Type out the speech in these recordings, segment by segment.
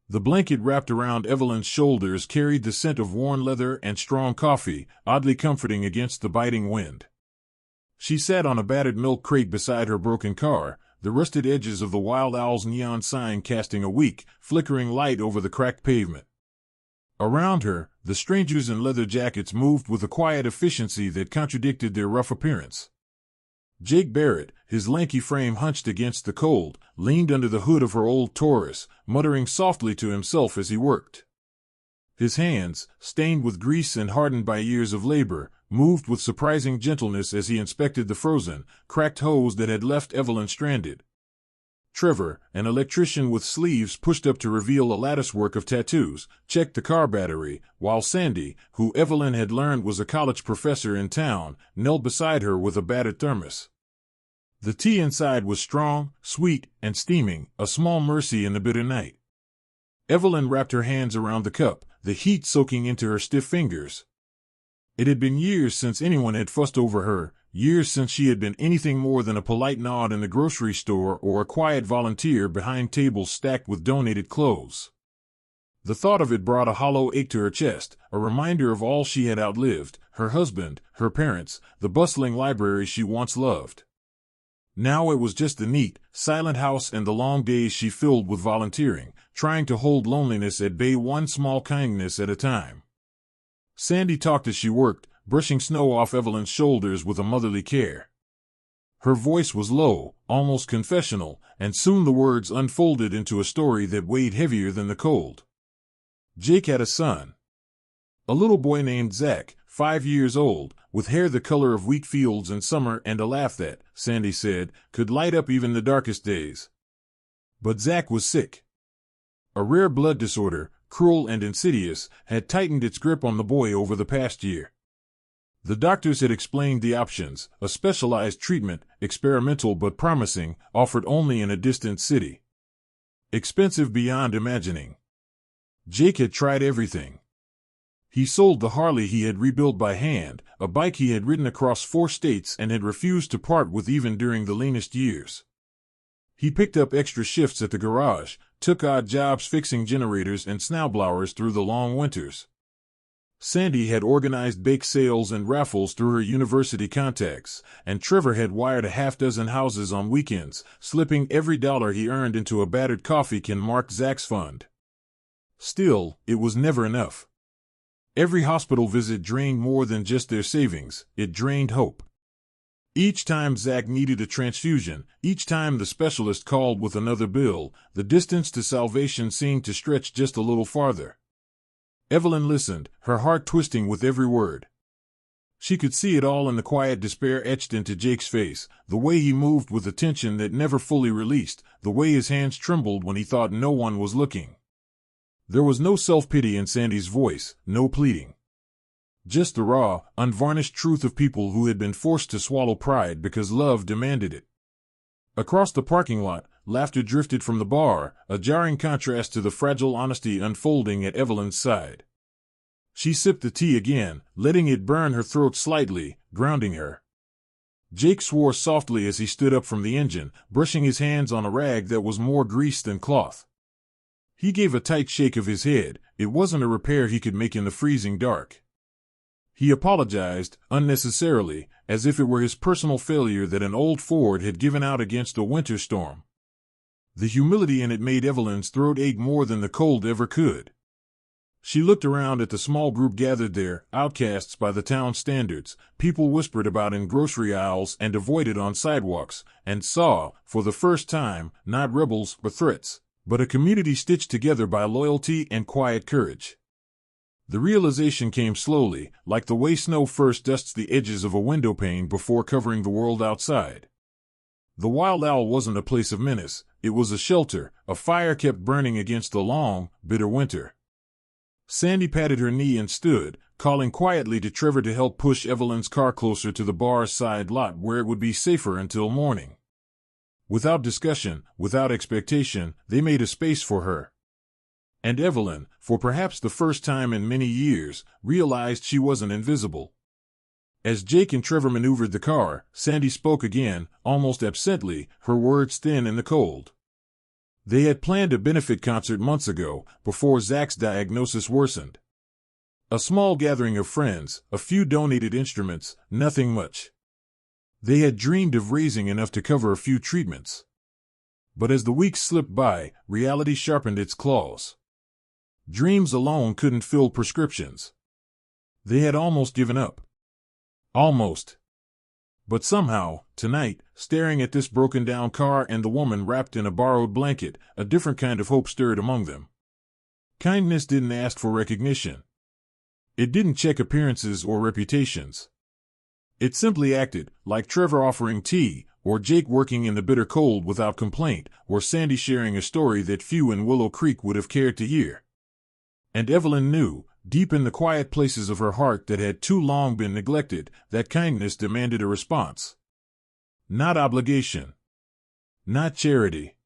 The blanket wrapped around Evelyn's shoulders carried the scent of worn leather and strong coffee, oddly comforting against the biting wind. She sat on a battered milk crate beside her broken car, the rusted edges of the Wild Owl's neon sign casting a weak, flickering light over the cracked pavement. Around her, the strangers in leather jackets moved with a quiet efficiency that contradicted their rough appearance. Jake Barrett, his lanky frame hunched against the cold, leaned under the hood of her old Taurus, muttering softly to himself as he worked. His hands, stained with grease and hardened by years of labor, moved with surprising gentleness as he inspected the frozen, cracked hose that had left Evelyn stranded. Trevor, an electrician with sleeves pushed up to reveal a latticework of tattoos, checked the car battery, while Sandy, who Evelyn had learned was a college professor in town, knelt beside her with a battered thermos. The tea inside was strong, sweet, and steaming, a small mercy in the bitter night. Evelyn wrapped her hands around the cup, the heat soaking into her stiff fingers. It had been years since anyone had fussed over her, years since she had been anything more than a polite nod in the grocery store or a quiet volunteer behind tables stacked with donated clothes. The thought of it brought a hollow ache to her chest, a reminder of all she had outlived, her husband, her parents, the bustling library she once loved. Now it was just the neat, silent house and the long days she filled with volunteering, trying to hold loneliness at bay one small kindness at a time. Sandy talked as she worked, brushing snow off Evelyn's shoulders with a motherly care. Her voice was low, almost confessional, and soon the words unfolded into a story that weighed heavier than the cold. Jake had a son. A little boy named Zach, 5 years old, with hair the color of wheat fields in summer and a laugh that, Sandy said, could light up even the darkest days. But Zach was sick. A rare blood disorder, cruel and insidious, had tightened its grip on the boy over the past year. The doctors had explained the options, a specialized treatment, experimental but promising, offered only in a distant city. Expensive beyond imagining. Jake had tried everything. He sold the Harley he had rebuilt by hand, a bike he had ridden across 4 states and had refused to part with even during the leanest years. He picked up extra shifts at the garage, took odd jobs fixing generators and snowblowers through the long winters. Sandy had organized bake sales and raffles through her university contacts, and Trevor had wired a half-dozen houses on weekends, slipping every dollar he earned into a battered coffee can marked Zach's fund. Still, it was never enough. Every hospital visit drained more than just their savings, it drained hope. Each time Zach needed a transfusion, each time the specialist called with another bill, the distance to salvation seemed to stretch just a little farther. Evelyn listened, her heart twisting with every word. She could see it all in the quiet despair etched into Jake's face, the way he moved with a tension that never fully released, the way his hands trembled when he thought no one was looking. There was no self-pity in Sandy's voice, no pleading. Just the raw, unvarnished truth of people who had been forced to swallow pride because love demanded it. Across the parking lot, laughter drifted from the bar, a jarring contrast to the fragile honesty unfolding at Evelyn's side. She sipped the tea again, letting it burn her throat slightly, grounding her. Jake swore softly as he stood up from the engine, brushing his hands on a rag that was more grease than cloth. He gave a tight shake of his head. It wasn't a repair he could make in the freezing dark. He apologized, unnecessarily, as if it were his personal failure that an old Ford had given out against a winter storm. The humility in it made Evelyn's throat ache more than the cold ever could. She looked around at the small group gathered there, outcasts by the town standards, people whispered about in grocery aisles and avoided on sidewalks, and saw, for the first time, not rebels or threats, but a community stitched together by loyalty and quiet courage. The realization came slowly, like the way snow first dusts the edges of a windowpane before covering the world outside. The Wild Owl wasn't a place of menace, it was a shelter, a fire kept burning against the long, bitter winter. Sandy patted her knee and stood, calling quietly to Trevor to help push Evelyn's car closer to the bar's side lot where it would be safer until morning. Without discussion, without expectation, they made a space for her. And Evelyn, for perhaps the first time in many years, realized she wasn't invisible. As Jake and Trevor maneuvered the car, Sandy spoke again, almost absently, her words thin in the cold. They had planned a benefit concert months ago, before Zach's diagnosis worsened. A small gathering of friends, a few donated instruments, nothing much. They had dreamed of raising enough to cover a few treatments. But as the weeks slipped by, reality sharpened its claws. Dreams alone couldn't fill prescriptions. They had almost given up. Almost. But somehow, tonight, staring at this broken-down car and the woman wrapped in a borrowed blanket, a different kind of hope stirred among them. Kindness didn't ask for recognition. It didn't check appearances or reputations. It simply acted, like Trevor offering tea, or Jake working in the bitter cold without complaint, or Sandy sharing a story that few in Willow Creek would have cared to hear. And Evelyn knew, deep in the quiet places of her heart that had too long been neglected, that kindness demanded a response. Not obligation. Not charity.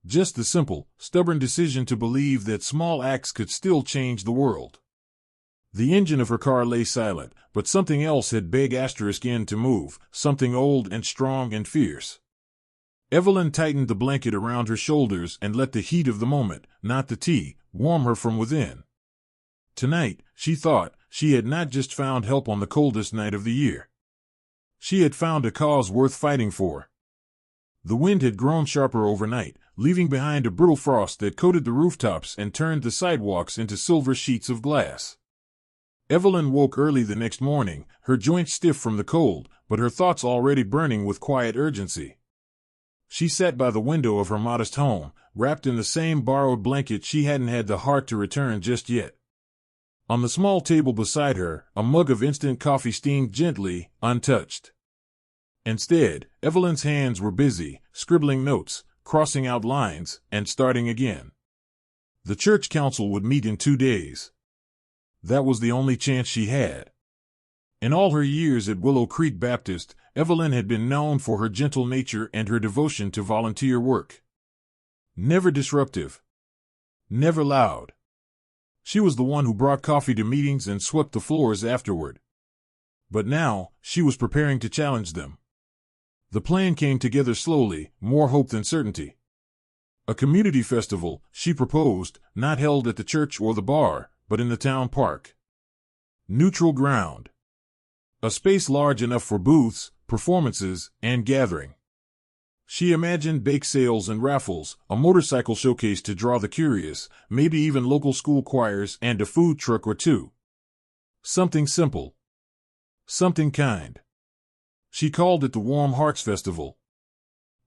Just the simple, stubborn decision to believe that small acts could still change the world. The engine of her car lay silent, but something else had begun to move, something old and strong and fierce. Evelyn tightened the blanket around her shoulders and let the heat of the moment, not the tea, warm her from within. Tonight, she thought, she had not just found help on the coldest night of the year. She had found a cause worth fighting for. The wind had grown sharper overnight, leaving behind a brittle frost that coated the rooftops and turned the sidewalks into silver sheets of glass. Evelyn woke early the next morning, her joints stiff from the cold, but her thoughts already burning with quiet urgency. She sat by the window of her modest home, wrapped in the same borrowed blanket she hadn't had the heart to return just yet. On the small table beside her, a mug of instant coffee steamed gently, untouched. Instead, Evelyn's hands were busy, scribbling notes, crossing out lines, and starting again. The church council would meet in 2 days. That was the only chance she had. In all her years at Willow Creek Baptist, Evelyn had been known for her gentle nature and her devotion to volunteer work. Never disruptive. Never loud. She was the one who brought coffee to meetings and swept the floors afterward. But now, she was preparing to challenge them. The plan came together slowly, more hope than certainty. A community festival, she proposed, not held at the church or the bar, but in the town park. Neutral ground. A space large enough for booths, performances, and gathering. She imagined bake sales and raffles, a motorcycle showcase to draw the curious, maybe even local school choirs and a food truck or two. Something simple. Something kind. She called it the Warm Hearts Festival.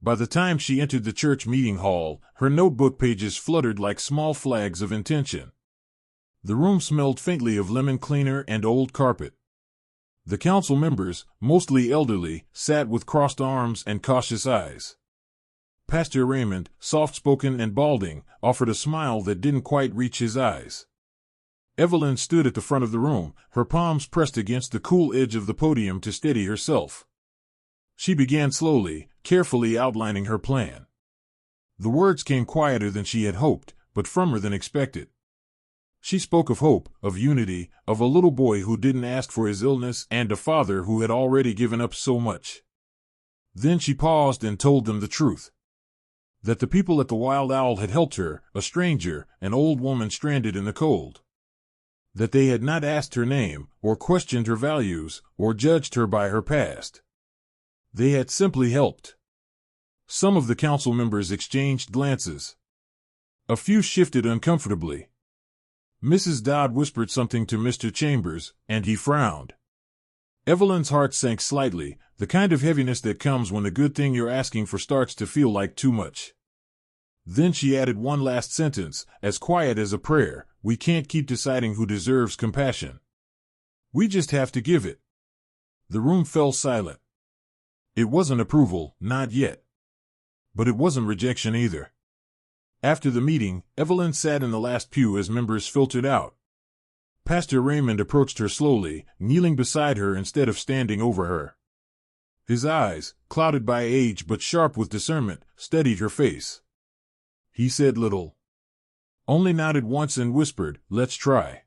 By the time she entered the church meeting hall, her notebook pages fluttered like small flags of intention. The room smelled faintly of lemon cleaner and old carpet. The council members, mostly elderly, sat with crossed arms and cautious eyes. Pastor Raymond, soft-spoken and balding, offered a smile that didn't quite reach his eyes. Evelyn stood at the front of the room, her palms pressed against the cool edge of the podium to steady herself. She began slowly, carefully outlining her plan. The words came quieter than she had hoped, but firmer than expected. She spoke of hope, of unity, of a little boy who didn't ask for his illness and a father who had already given up so much. Then she paused and told them the truth. That the people at the Wild Owl had helped her, a stranger, an old woman stranded in the cold. That they had not asked her name, or questioned her values, or judged her by her past. They had simply helped. Some of the council members exchanged glances. A few shifted uncomfortably. Mrs. Dodd whispered something to Mr. Chambers, and he frowned. Evelyn's heart sank slightly, the kind of heaviness that comes when the good thing you're asking for starts to feel like too much. Then she added one last sentence, as quiet as a prayer: we can't keep deciding who deserves compassion. We just have to give it. The room fell silent. It wasn't approval, not yet. But it wasn't rejection either. After the meeting, Evelyn sat in the last pew as members filtered out. Pastor Raymond approached her slowly, kneeling beside her instead of standing over her. His eyes, clouded by age but sharp with discernment, studied her face. He said little. Only nodded once and whispered, "Let's try."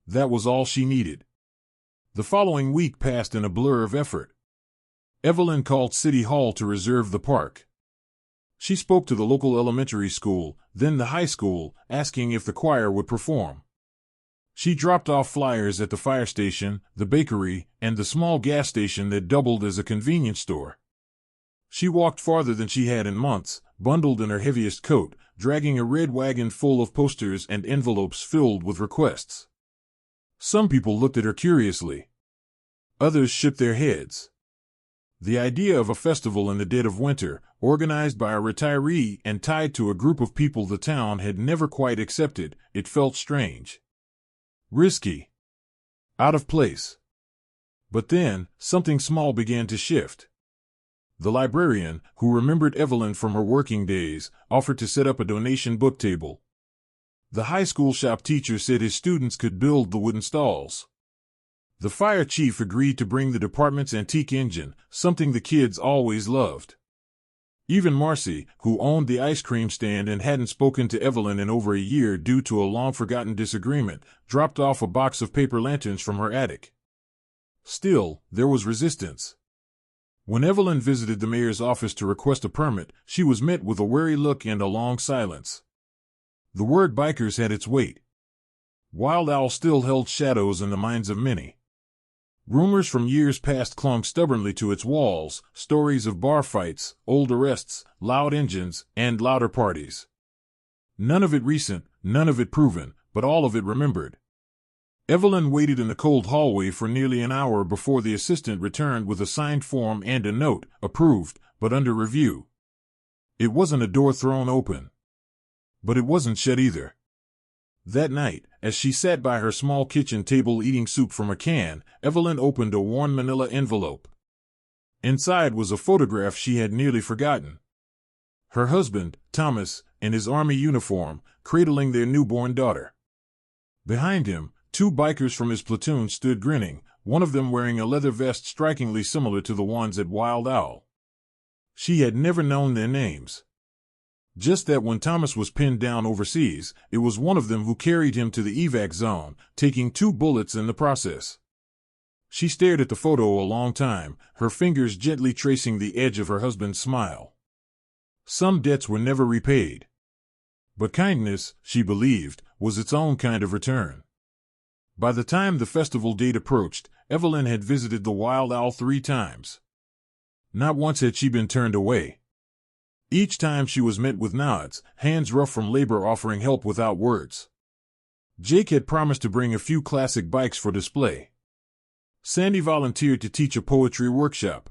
That was all she needed. The following week passed in a blur of effort. Evelyn called City Hall to reserve the park. She spoke to the local elementary school, then the high school, asking if the choir would perform. She dropped off flyers at the fire station, the bakery, and the small gas station that doubled as a convenience store. She walked farther than she had in months, bundled in her heaviest coat, dragging a red wagon full of posters and envelopes filled with requests. Some people looked at her curiously. Others shook their heads. The idea of a festival in the dead of winter, organized by a retiree and tied to a group of people the town had never quite accepted, it felt strange. Risky. Out of place. But then, something small began to shift. The librarian, who remembered Evelyn from her working days, offered to set up a donation book table. The high school shop teacher said his students could build the wooden stalls. The fire chief agreed to bring the department's antique engine, something the kids always loved. Even Marcy, who owned the ice cream stand and hadn't spoken to Evelyn in over a year due to a long-forgotten disagreement, dropped off a box of paper lanterns from her attic. Still, there was resistance. When Evelyn visited the mayor's office to request a permit, she was met with a wary look and a long silence. The word bikers had its weight. Wild Owl still held shadows in the minds of many. Rumors from years past clung stubbornly to its walls, stories of bar fights, old arrests, loud engines, and louder parties. None of it recent, none of it proven, but all of it remembered. Evelyn waited in the cold hallway for nearly an hour before the assistant returned with a signed form and a note, approved, but under review. It wasn't a door thrown open. But it wasn't shut either. That night, as she sat by her small kitchen table eating soup from a can, Evelyn opened a worn manila envelope. Inside was a photograph she had nearly forgotten. Her husband, Thomas, in his army uniform, cradling their newborn daughter. Behind him, two bikers from his platoon stood grinning, one of them wearing a leather vest strikingly similar to the ones at Wild Owl. She had never known their names. Just that when Thomas was pinned down overseas, it was one of them who carried him to the evac zone, taking 2 bullets in the process. She stared at the photo a long time, her fingers gently tracing the edge of her husband's smile. Some debts were never repaid. But kindness, she believed, was its own kind of return. By the time the festival date approached, Evelyn had visited the Wild Owl 3 times. Not once had she been turned away. Each time she was met with nods, hands rough from labor offering help without words. Jake had promised to bring a few classic bikes for display. Sandy volunteered to teach a poetry workshop.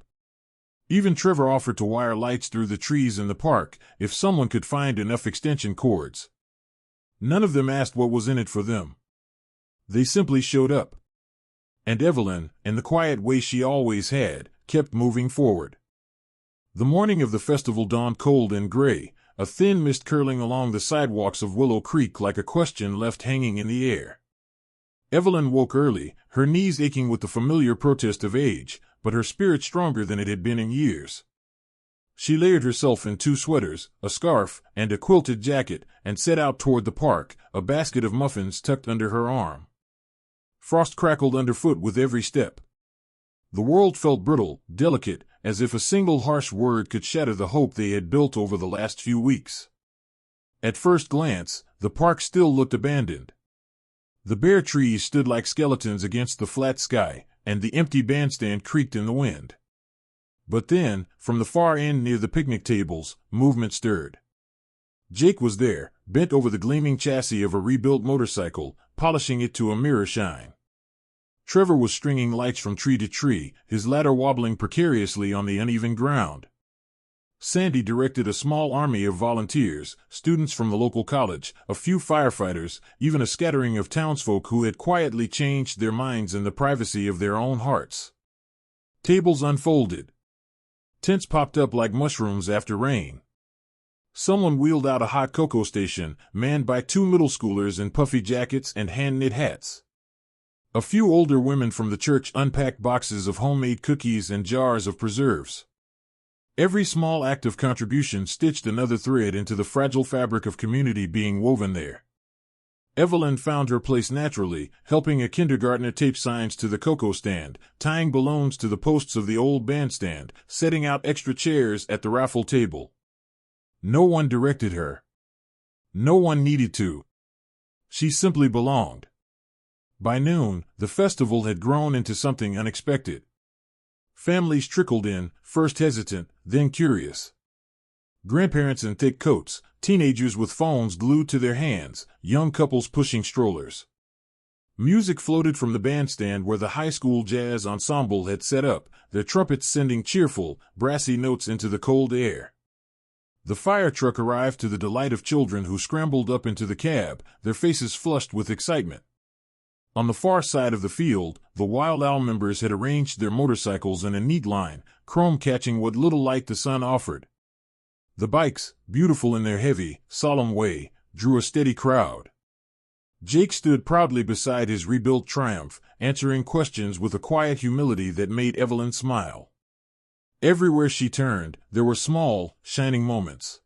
Even Trevor offered to wire lights through the trees in the park if someone could find enough extension cords. None of them asked what was in it for them. They simply showed up. And Evelyn, in the quiet way she always had, kept moving forward. The morning of the festival dawned cold and gray, a thin mist curling along the sidewalks of Willow Creek like a question left hanging in the air. Evelyn woke early, her knees aching with the familiar protest of age, but her spirit stronger than it had been in years. She layered herself in 2 sweaters, a scarf, and a quilted jacket, and set out toward the park, a basket of muffins tucked under her arm. Frost crackled underfoot with every step. The world felt brittle, delicate, as if a single harsh word could shatter the hope they had built over the last few weeks. At first glance, the park still looked abandoned. The bare trees stood like skeletons against the flat sky, and the empty bandstand creaked in the wind. But then, from the far end near the picnic tables, movement stirred. Jake was there, bent over the gleaming chassis of a rebuilt motorcycle, polishing it to a mirror shine. Trevor was stringing lights from tree to tree, his ladder wobbling precariously on the uneven ground. Sandy directed a small army of volunteers, students from the local college, a few firefighters, even a scattering of townsfolk who had quietly changed their minds in the privacy of their own hearts. Tables unfolded. Tents popped up like mushrooms after rain. Someone wheeled out a hot cocoa station, manned by 2 middle schoolers in puffy jackets and hand-knit hats. A few older women from the church unpacked boxes of homemade cookies and jars of preserves. Every small act of contribution stitched another thread into the fragile fabric of community being woven there. Evelyn found her place naturally, helping a kindergartner tape signs to the cocoa stand, tying balloons to the posts of the old bandstand, setting out extra chairs at the raffle table. No one directed her. No one needed to. She simply belonged. By noon, the festival had grown into something unexpected. Families trickled in, first hesitant, then curious. Grandparents in thick coats, teenagers with phones glued to their hands, young couples pushing strollers. Music floated from the bandstand where the high school jazz ensemble had set up, their trumpets sending cheerful, brassy notes into the cold air. The fire truck arrived to the delight of children who scrambled up into the cab, their faces flushed with excitement. On the far side of the field, the Wild Owl members had arranged their motorcycles in a neat line, chrome catching what little light the sun offered. The bikes, beautiful in their heavy, solemn way, drew a steady crowd. Jake stood proudly beside his rebuilt Triumph, answering questions with a quiet humility that made Evelyn smile. Everywhere she turned, there were small, shining moments.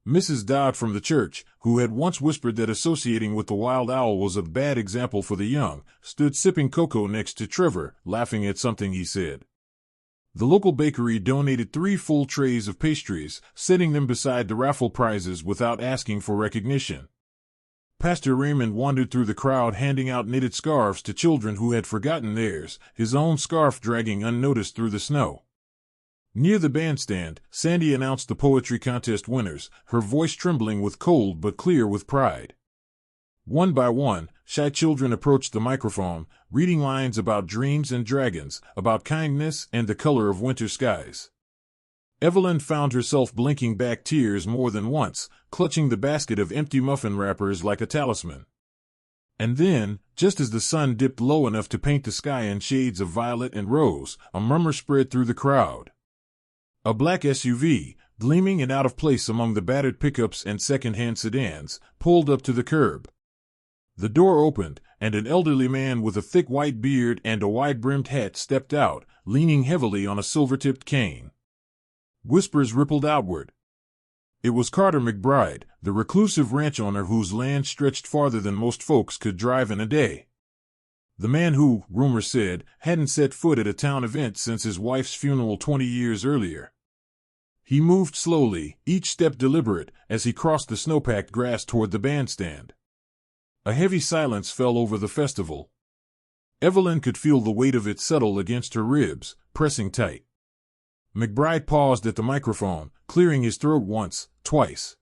Mrs. Dodd from the church, who had once whispered that associating with the Wild Owl was a bad example for the young, stood sipping cocoa next to Trevor, laughing at something he said. The local bakery donated 3 full trays of pastries, setting them beside the raffle prizes without asking for recognition. Pastor Raymond wandered through the crowd handing out knitted scarves to children who had forgotten theirs, his own scarf dragging unnoticed through the snow. Near the bandstand, Sandy announced the poetry contest winners, her voice trembling with cold but clear with pride. One by one, shy children approached the microphone, reading lines about dreams and dragons, about kindness and the color of winter skies. Evelyn found herself blinking back tears more than once, clutching the basket of empty muffin wrappers like a talisman. And then, just as the sun dipped low enough to paint the sky in shades of violet and rose, a murmur spread through the crowd. A black SUV, gleaming and out of place among the battered pickups and second-hand sedans, pulled up to the curb. The door opened, and an elderly man with a thick white beard and a wide-brimmed hat stepped out, leaning heavily on a silver-tipped cane. Whispers rippled outward. It was Carter McBride, the reclusive ranch owner whose land stretched farther than most folks could drive in a day. The man who, rumor said, hadn't set foot at a town event since his wife's funeral 20 years earlier. He moved slowly, each step deliberate, as he crossed the snow-packed grass toward the bandstand. A heavy silence fell over the festival. Evelyn could feel the weight of it settle against her ribs, pressing tight. McBride paused at the microphone, clearing his throat once, twice.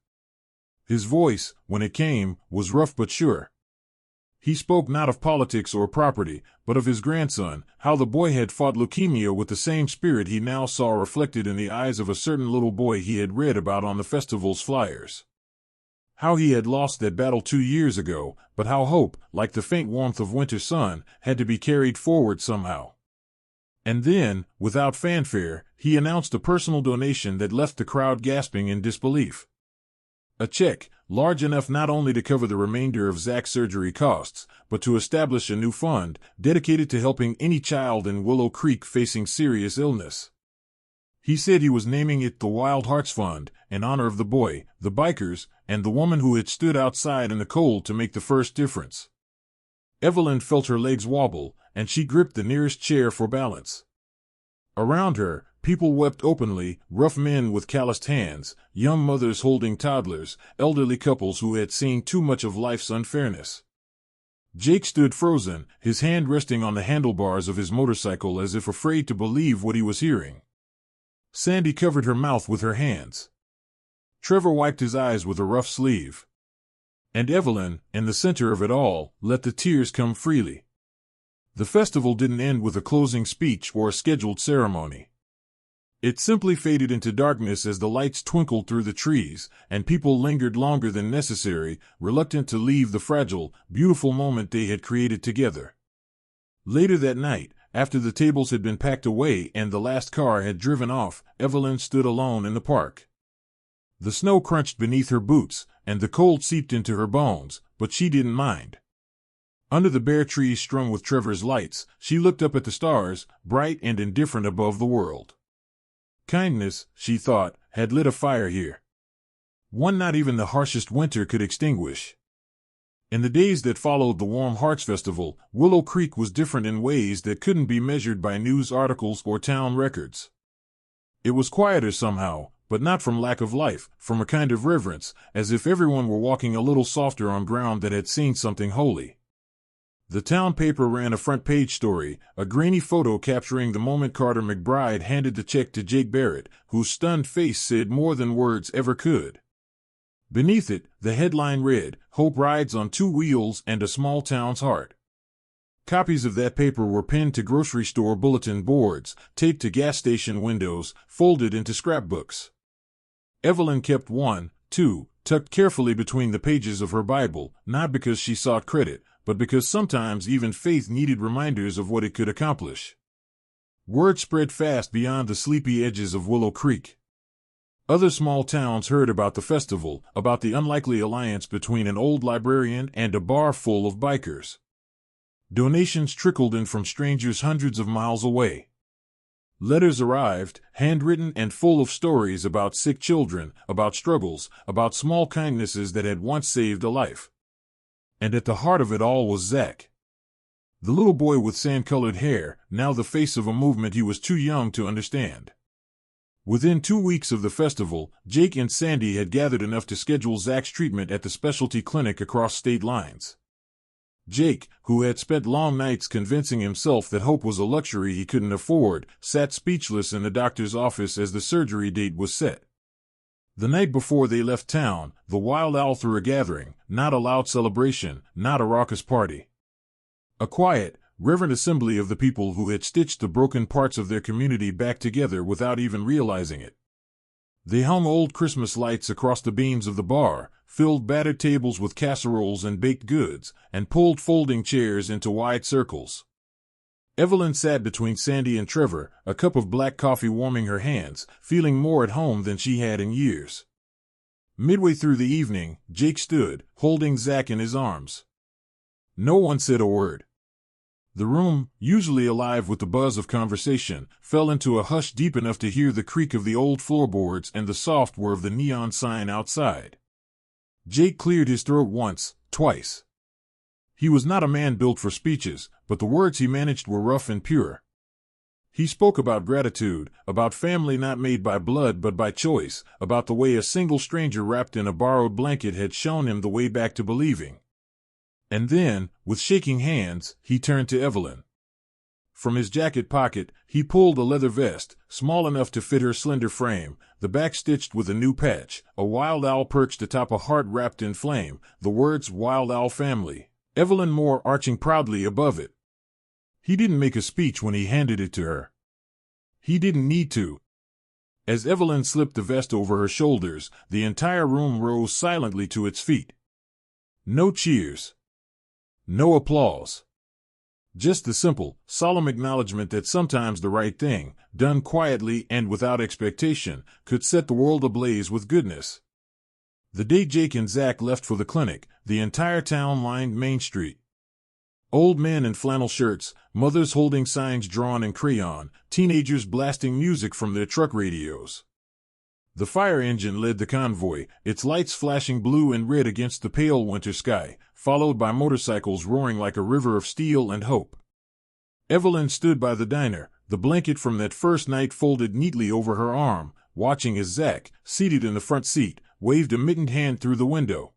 His voice, when it came, was rough but sure. He spoke not of politics or property, but of his grandson, how the boy had fought leukemia with the same spirit he now saw reflected in the eyes of a certain little boy he had read about on the festival's flyers. How he had lost that battle 2 years ago, but how hope, like the faint warmth of winter sun, had to be carried forward somehow. And then, without fanfare, he announced a personal donation that left the crowd gasping in disbelief. A check, large enough not only to cover the remainder of Zach's surgery costs, but to establish a new fund, dedicated to helping any child in Willow Creek facing serious illness. He said he was naming it the Wild Hearts Fund, in honor of the boy, the bikers, and the woman who had stood outside in the cold to make the first difference. Evelyn felt her legs wobble, and she gripped the nearest chair for balance. Around her, people wept openly, rough men with calloused hands, young mothers holding toddlers, elderly couples who had seen too much of life's unfairness. Jake stood frozen, his hand resting on the handlebars of his motorcycle as if afraid to believe what he was hearing. Sandy covered her mouth with her hands. Trevor wiped his eyes with a rough sleeve. And Evelyn, in the center of it all, let the tears come freely. The festival didn't end with a closing speech or a scheduled ceremony. It simply faded into darkness as the lights twinkled through the trees, and people lingered longer than necessary, reluctant to leave the fragile, beautiful moment they had created together. Later that night, after the tables had been packed away and the last car had driven off, Evelyn stood alone in the park. The snow crunched beneath her boots, and the cold seeped into her bones, but she didn't mind. Under the bare trees strung with Trevor's lights, she looked up at the stars, bright and indifferent above the world. Kindness, she thought, had lit a fire here. One not even the harshest winter could extinguish. In the days that followed the Warm Hearts Festival, Willow Creek was different in ways that couldn't be measured by news articles or town records. It was quieter somehow, But not from lack of life, from a kind of reverence, as if everyone were walking a little softer on ground that had seen something holy. The town paper ran a front-page story, a grainy photo capturing the moment Carter McBride handed the check to Jake Barrett, whose stunned face said more than words ever could. Beneath it, the headline read, "Hope rides on two wheels and a small town's heart." Copies of that paper were pinned to grocery store bulletin boards, taped to gas station windows, folded into scrapbooks. Evelyn kept one, too, tucked carefully between the pages of her Bible, not because she sought credit, but because sometimes even faith needed reminders of what it could accomplish. Word spread fast beyond the sleepy edges of Willow Creek. Other small towns heard about the festival, about the unlikely alliance between an old librarian and a bar full of bikers. Donations trickled in from strangers hundreds of miles away. Letters arrived, handwritten and full of stories about sick children, about struggles, about small kindnesses that had once saved a life. And at the heart of it all was Zach. The little boy with sand-colored hair, now the face of a movement he was too young to understand. Within 2 weeks of the festival, Jake and Sandy had gathered enough to schedule Zach's treatment at the specialty clinic across state lines. Jake, who had spent long nights convincing himself that hope was a luxury he couldn't afford, sat speechless in the doctor's office as the surgery date was set. The night before they left town, the Wild Owl threw a gathering, not a loud celebration, not a raucous party. A quiet, reverent assembly of the people who had stitched the broken parts of their community back together without even realizing it. They hung old Christmas lights across the beams of the bar, filled battered tables with casseroles and baked goods, and pulled folding chairs into wide circles. Evelyn sat between Sandy and Trevor, a cup of black coffee warming her hands, feeling more at home than she had in years. Midway through the evening, Jake stood, holding Zach in his arms. No one said a word. The room, usually alive with the buzz of conversation, fell into a hush deep enough to hear the creak of the old floorboards and the soft whir of the neon sign outside. Jake cleared his throat once, twice. He was not a man built for speeches, but the words he managed were rough and pure. He spoke about gratitude, about family not made by blood but by choice, about the way a single stranger wrapped in a borrowed blanket had shown him the way back to believing. And then, with shaking hands, he turned to Evelyn. From his jacket pocket, he pulled a leather vest, small enough to fit her slender frame, the back stitched with a new patch, a wild owl perched atop a heart wrapped in flame, the words "Wild Owl Family," Evelyn Moore arching proudly above it. He didn't make a speech when he handed it to her. He didn't need to. As Evelyn slipped the vest over her shoulders, the entire room rose silently to its feet. No cheers. No applause. Just the simple, solemn acknowledgement that sometimes the right thing, done quietly and without expectation, could set the world ablaze with goodness. The day Jake and Zach left for the clinic, the entire town lined Main Street. Old men in flannel shirts, mothers holding signs drawn in crayon, teenagers blasting music from their truck radios. The fire engine led the convoy, its lights flashing blue and red against the pale winter sky, followed by motorcycles roaring like a river of steel and hope. Evelyn stood by the diner, the blanket from that first night folded neatly over her arm, watching as Zach, seated in the front seat, waved a mittened hand through the window.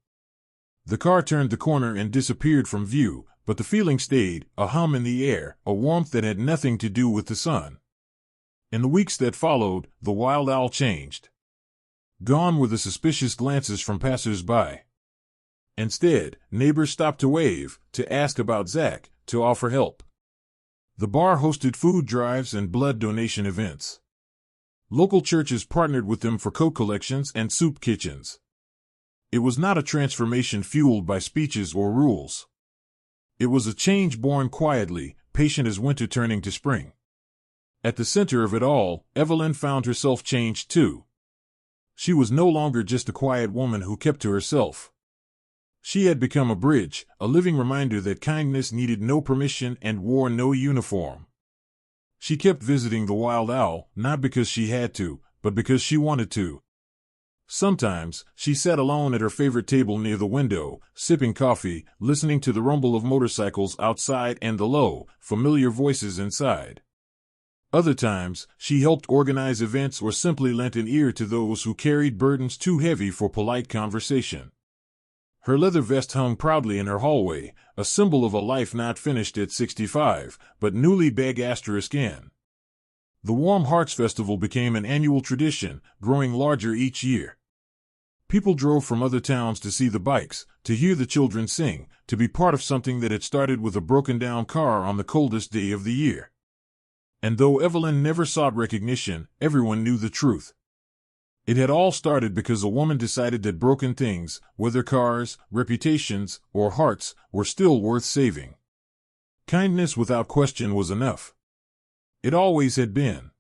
The car turned the corner and disappeared from view, but the feeling stayed, a hum in the air, a warmth that had nothing to do with the sun. In the weeks that followed, the Wild Owl changed. Gone were the suspicious glances from passers-by. Instead, neighbors stopped to wave, to ask about Zach, to offer help. The bar hosted food drives and blood donation events. Local churches partnered with them for coat collections and soup kitchens. It was not a transformation fueled by speeches or rules. It was a change born quietly, patient as winter turning to spring. At the center of it all, Evelyn found herself changed too. She was no longer just a quiet woman who kept to herself. She had become a bridge, a living reminder that kindness needed no permission and wore no uniform. She kept visiting the Wild Owl, not because she had to, but because she wanted to. Sometimes, she sat alone at her favorite table near the window, sipping coffee, listening to the rumble of motorcycles outside and the low, familiar voices inside. Other times, she helped organize events or simply lent an ear to those who carried burdens too heavy for polite conversation. Her leather vest hung proudly in her hallway, a symbol of a life not finished at 65, but newly beg****. The Warm Hearts Festival became an annual tradition, growing larger each year. People drove from other towns to see the bikes, to hear the children sing, to be part of something that had started with a broken-down car on the coldest day of the year. And though Evelyn never sought recognition, everyone knew the truth. It had all started because a woman decided that broken things, whether cars, reputations, or hearts, were still worth saving. Kindness without question was enough. It always had been.